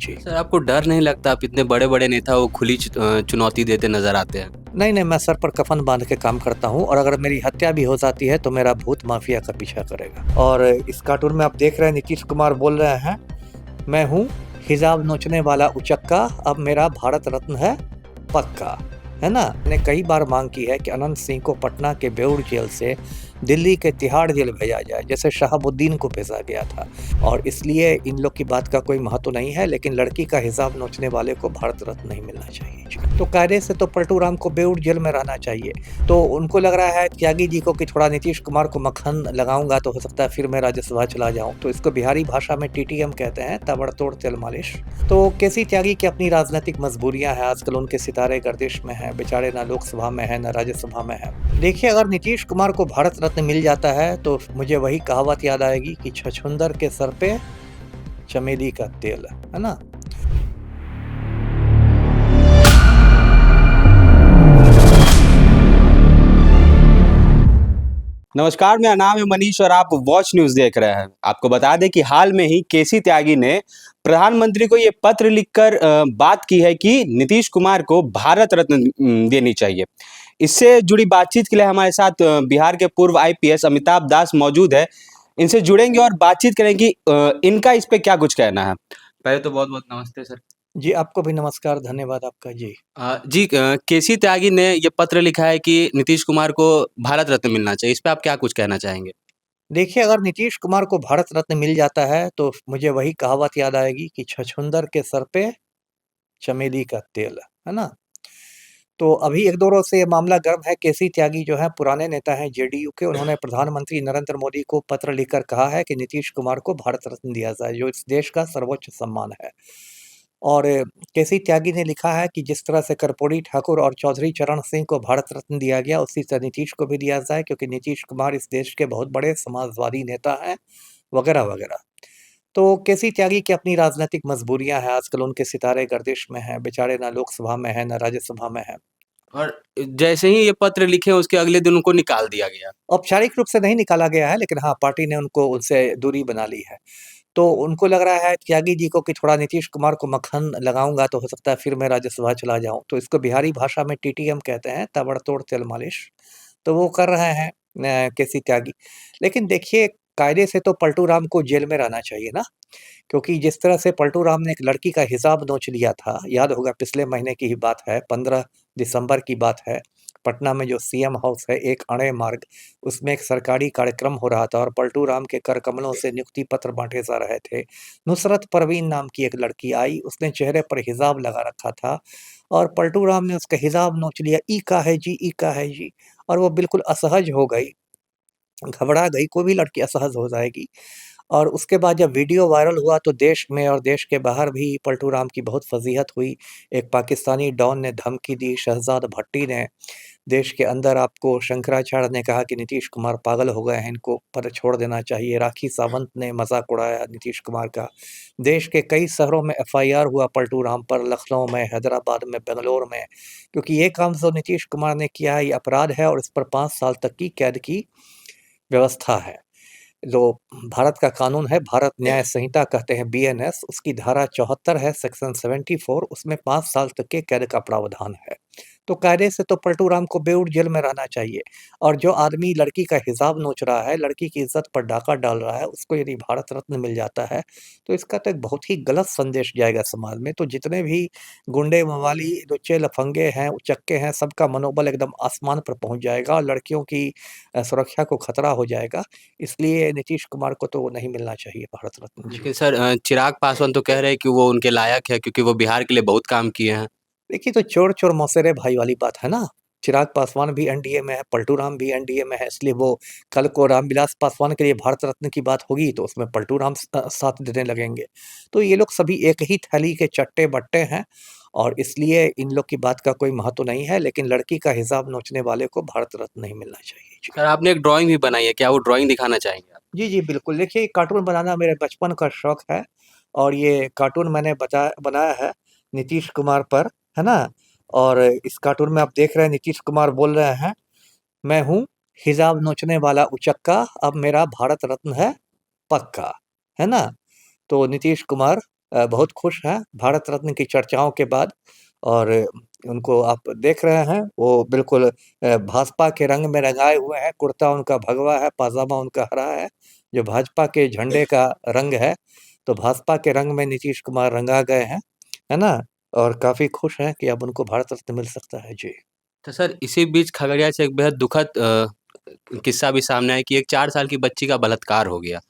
जी। Sir आपको डर नहीं लगता आप इतने बड़े-बड़े नेता वो खुली चुनौती देते नज़र आते हैं? नहीं, नहीं, मैं सर पर कफ़न बाँध के काम करता हूँ और अगर मेरी हत्या भी हो जाती है तो मेरा भूत माफिया का पीछा करेगा। और इस कार्टून में आप देख रहे हैं नीतीश कुमार बोल रहे हैं, मैं हूँ हिजाब नोचने वाला उचक्का, अब मेरा भारत रत्न है पक्का। है ना? मैंने कई बार माँग की है कि अनंत सिंह को पटना के बेउर जेल से दिल्ली के तिहाड़ जेल भेजा जाए, जैसे शहाबुद्दीन को भेजा गया था। और इसलिए इन लोग की बात का कोई महत्व नहीं है, लेकिन लड़की का हिसाब नोचने वाले को भारत रत्न नहीं मिलना चाहिए। तो कायदे से तो पलटू राम को बेउर जेल में रहना चाहिए। तो उनको लग रहा है त्यागी जी को कि थोड़ा नीतीश कुमार को मक्खन लगाऊँगा तो हो सकता है फिर मैं राज्यसभा चला जाऊँ। तो इसको बिहारी भाषा में टीटीएम कहते हैं, ताबड़तोड़ तेल मालिश। तो केसी त्यागी की अपनी राजनीतिक मजबूरियाँ हैं, आजकल उनके सितारे गर्दिश में हैं, बेचारे ना लोकसभा में हैं, ना राज्यसभा में हैं। देखिए, अगर नीतीश कुमार को भारत रत्न मिल जाता है तो मुझे वही कहावत याद आएगी कि छछूंदर के सर पे चमेली का तेल, है ना? नमस्कार, मेरा नाम है मनीष और आप वॉच न्यूज़ देख रहे हैं। आपको बता दें कि हाल में ही केसी त्यागी ने प्रधानमंत्री को ये पत्र लिखकर बात की है कि नीतीश कुमार को भारत रत्न देनी चाहिए। इससे जुड़ी बातचीत के लिए हमारे साथ बिहार के पूर्व आईपीएस अमिताभ दास मौजूद है। इनसे जुड़ेंगे और बातचीत करेंगे कि इनका इस पे क्या कुछ कहना है। पहले तो बहुत-बहुत नमस्ते सर। जी, आपको भी नमस्कार, धन्यवाद आपका। जी। जी केसी त्यागी ने ये पत्र लिखा है कि नीतीश कुमार को भारत रत्न मिलना चाहिए। इस पे आप क्या कुछ कहना चाहेंगे? देखिए, अगर नीतीश कुमार को भारत रत्न मिल जाता है तो मुझे वही कहावत याद आएगी कि छछूंदर के सर पे चमेली का तेल, है ना? तो अभी 1-2 रोज़ से ये मामला गर्म है। केसी त्यागी जो हैं पुराने नेता हैं जेडीयू के, उन्होंने प्रधानमंत्री नरेंद्र मोदी को पत्र लिखकर कहा है कि नीतीश कुमार को भारत रत्न दिया जाए, जो इस देश का सर्वोच्च सम्मान है। और केसी त्यागी ने लिखा है कि जिस तरह से कर्पूरी ठाकुर और चौधरी चरण सिंह को भारत रत्न दिया गया, उसी तरह नीतीश को भी दिया जाए, क्योंकि नीतीश कुमार इस देश के बहुत बड़े समाजवादी नेता हैं, वगैरह-वगैरह। तो केसी त्यागी की अपनी राजनीतिक मजबूरियाँ हैं, आजकल उनके सितारे गर्दिश में हैं, बेचारे ना लोकसभा में हैं, ना राज्यसभा में हैं। और जैसे ही ये पत्र लिखे उसके अगले दिन उनको निकाल दिया गया। औपचारिक रूप से नहीं निकाला गया है, लेकिन हाँ, पार्टी ने उनको उनसे दूरी बना ली है। तो उनको लग रहा है त्यागी जी को कि थोड़ा नीतीश कुमार को मक्खन लगाऊँगा तो हो सकता है फिर मैं राज्यसभा चला जाऊँ। तो इसको बिहारी भाषा में टीटीएम कहते हैं, ताबड़तोड़ तेल मालिश। तो वो कर रहे हैं केसी त्यागी। लेकिन देखिए, कायदे से तो पलटू राम को जेल में रहना चाहिए ना, क्योंकि जिस तरह से पलटू राम ने एक लड़की का हिसाब नोच लिया था, याद होगा पिछले महीने की ही बात है, 15 दिसंबर की बात है। पटना में जो सीएम हाउस है, एक अणे मार्ग, उसमें एक सरकारी कार्यक्रम हो रहा था और पलटू राम के कर कमलों से नियुक्ति पत्र बाँटे जा रहे थे। नुसरत परवीन नाम की एक लड़की आई, उसने चेहरे पर हिजाब लगा रखा था और पलटू राम ने उसका हिजाब नोच लिया, "ई का है जी, ई का है जी।" और वो बिल्कुल असहज हो गई, घबरा गई, कोई भी लड़की असहज हो जाएगी। और उसके बाद जब वीडियो वायरल हुआ तो देश में और देश के बाहर भी पलटू राम की बहुत फ़ज़ीहत हुई। एक पाकिस्तानी डॉन ने धमकी दी, शहज़ाद भट्टी ने, देश के अंदर आपको शंकराचार्य ने कहा कि नीतीश कुमार पागल हो गए हैं, इनको पद छोड़ देना चाहिए। राखी सावंत ने मज़ाक उड़ाया नीतीश कुमार का। देश के कई शहरों में एफआईआर हुआ पलटू राम पर, लखनऊ में, हैदराबाद में, बेंगलोर में, क्योंकि ये काम जो नीतीश कुमार ने किया है, ये अपराध है और इस पर 5 साल तक की कैद की व्यवस्था है। जो भारत का कानून है, भारत न्याय संहिता कहते हैं बीएनएस, उसकी धारा 74 है, सेक्शन 74, उसमें 5 साल तक के कैद का प्रावधान है। तो कायदे से तो पलटू राम को बेउर जेल में रहना चाहिए। और जो आदमी लड़की का हिसाब नोच रहा है, लड़की की इज़्ज़त पर डाका डाल रहा है, उसको यदि भारत रत्न मिल जाता है, तो इसका तो एक बहुत ही गलत संदेश जाएगा समाज में। तो जितने भी गुंडे, मवाली, लुच्चे, लफंगे हैं, उचक्के हैं, सबका मनोबल एकदम आसमान पर पहुँच जाएगा और लड़कियों की सुरक्षा को खतरा हो जाएगा। इसलिए नीतीश कुमार को तो नहीं मिलना चाहिए भारत रत्न। जी। लेकिन सर चिराग पासवान तो कह रहे हैं कि वो उनके लायक है क्योंकि वो बिहार के लिए बहुत काम किए हैं। देखिए, तो चोर-चोर मौसेरे भाई वाली बात है ना। चिराग पासवान भी एनडीए में है, पलटू राम भी एनडीए में है, इसलिए वो कल को रामविलास पासवान के लिए भारत रत्न की बात होगी तो उसमें पलटू राम साथ देने लगेंगे। तो ये लोग सभी एक ही थैली के चट्टे-बट्टे हैं और इसलिए इन लोग की बात का कोई महत्व नहीं है, लेकिन लड़की का हिसाब नोचने वाले को भारत रत्न नहीं मिलना चाहिए। जी। सर आपने एक ड्राइंग भी बनाई है, क्या वो ड्राइंग दिखाना चाहेंगे आप? जी, जी, बिल्कुल। देखिए, कार्टून बनाना मेरे बचपन का शौक है और ये कार्टून मैंने बनाया है नीतीश कुमार पर, है ना? और इस कार्टून में आप देख रहे हैं नीतीश कुमार बोल रहे हैं, मैं हूँ हिजाब नोचने वाला उचक्का, अब मेरा भारत रत्न है पक्का। है ना? तो नीतीश कुमार बहुत खुश हैं भारत रत्न की चर्चाओं के बाद। और उनको आप देख रहे हैं, वो बिल्कुल भाजपा के रंग में रंगाए हुए हैं। कुर्ता उनका भगवा है, पाजामा उनका हरा है, जो भाजपा के झंडे का रंग है। तो भाजपा के रंग में नीतीश कुमार रंगा गए हैं, है ना? और काफ़ी खुश हैं कि अब उनको भारत रत्न मिल सकता है। जी। तो सर इसी बीच खगड़िया से एक बेहद दुखद किस्सा भी सामने आया कि एक 4 साल की बच्ची का बलात्कार हो गया।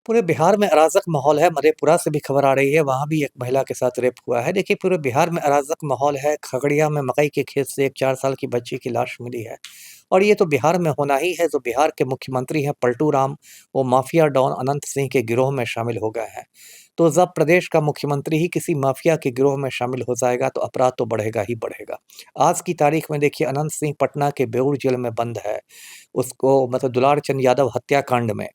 पूरे बिहार में अराजक माहौल है। मधेपुरा से भी खबर आ रही है, वहाँ भी एक महिला के साथ रेप हुआ है। देखिए, पूरे बिहार में अराजक माहौल है। खगड़िया में मकई के खेत से एक 4 साल की बच्ची की लाश मिली है। और ये तो बिहार में होना ही है। जो बिहार के मुख्यमंत्री हैं पलटू राम, वो माफिया डॉन अनंत सिंह के गिरोह में शामिल हो गए हैं। तो जब प्रदेश का मुख्यमंत्री ही किसी माफिया के गिरोह में शामिल हो जाएगा, तो अपराध तो बढ़ेगा ही बढ़ेगा। आज की तारीख में देखिए, अनंत सिंह पटना के बेऊर जेल में बंद है। उसको मतलब दुलार चंद यादव हत्याकांड में,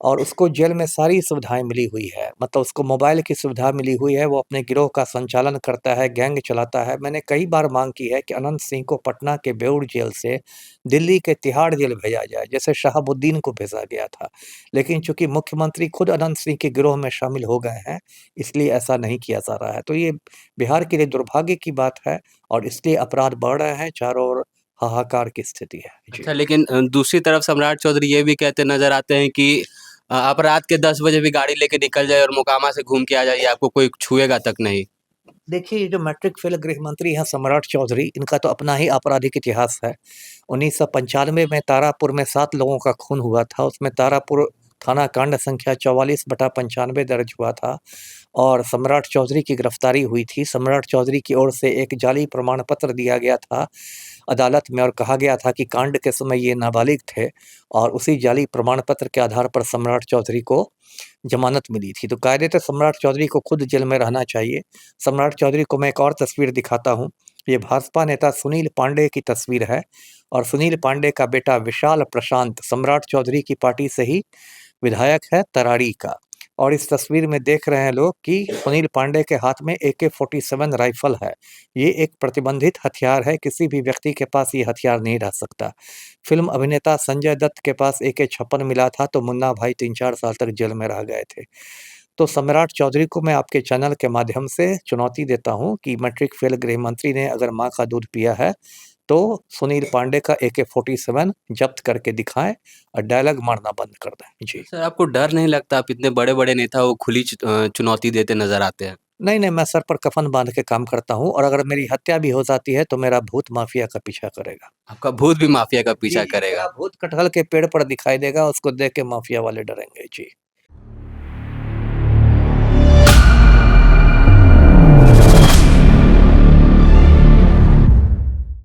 और उसको जेल में सारी सुविधाएँ मिली हुई है। मतलब उसको मोबाइल की सुविधा मिली हुई है, वो अपने गिरोह का संचालन करता है, गैंग चलाता है। मैंने कई बार माँग की है कि अनंत सिंह को पटना के बेऊर जेल से दिल्ली के तिहाड़ जेल भेजा जाए, जैसे शहाबुद्दीन को भेजा गया था। लेकिन चूँकि मुख्यमंत्री खुद अनंत सिंह के गिरोह में शामिल हो गए हैं, इसलिए ऐसा नहीं किया जा रहा है। तो ये बिहार के लिए दुर्भाग्य की बात है, और इसलिए अपराध बढ़ रहे हैं, चारों ओर हाहाकार की स्थिति है। जी। अच्छा लेकिन दूसरी तरफ सम्राट चौधरी ये भी कहते नज़र आते हैं कि आप रात के 10 बजे भी गाड़ी लेके निकल जाइए और मोकामा से घूम के आ जाइए, आपको कोई छुएगा तक नहीं। देखिए, ये जो मैट्रिक फेल गृह मंत्री हैं सम्राट चौधरी, इनका तो अपना ही आपराधिक इतिहास है। 1995 में तारापुर में 7 लोगों का खून हुआ था। उसमें तारापुर थाना कांड संख्या 44/95 दर्ज हुआ था, और सम्राट चौधरी की गिरफ्तारी हुई थी। सम्राट चौधरी की ओर से एक जाली प्रमाण पत्र दिया गया था अदालत में, और कहा गया था कि कांड के समय ये नाबालिग थे, और उसी जाली प्रमाण पत्र के आधार पर सम्राट चौधरी को जमानत मिली थी। तो कायदे तो सम्राट चौधरी को खुद जेल में रहना चाहिए। सम्राट चौधरी को मैं एक और तस्वीर दिखाता हूँ। ये भाजपा नेता सुनील पांडे की तस्वीर है, और सुनील पांडे का बेटा विशाल प्रशांत सम्राट चौधरी की पार्टी से ही विधायक है, तराड़ी का। और इस तस्वीर में देख रहे हैं लोग कि सुनील पांडे के हाथ में AK-47 राइफल है। ये एक प्रतिबंधित हथियार है, किसी भी व्यक्ति के पास ये हथियार नहीं रह सकता। फिल्म अभिनेता संजय दत्त के पास AK-56 मिला था, तो मुन्ना भाई 3-4 साल तक जेल में रह गए थे। तो सम्राट चौधरी को मैं आपके चैनल के माध्यम से चुनौती देता हूँ कि मैट्रिक फेल गृह मंत्री ने अगर माँ का दूध पिया है, तो सुनील पांडे का AK-47 जब्त करके दिखाएँ और डायलॉग मारना बंद कर दें। जी। सर आपको डर नहीं लगता आप इतने बड़े-बड़े नेता को खुली चुनौती देते नज़र आते हैं? नहीं, नहीं, मैं सर पर कफ़न बाँध के काम करता हूँ, और अगर मेरी हत्या भी हो जाती है, तो मेरा भूत माफिया का पीछा करेगा। आपका भूत भी माफिया का जी, पीछा जी, करेगा। मेरा भूत कटहल के पेड़ पर दिखाई देगा, उसको देख के माफिया वाले डरेंगे। जी।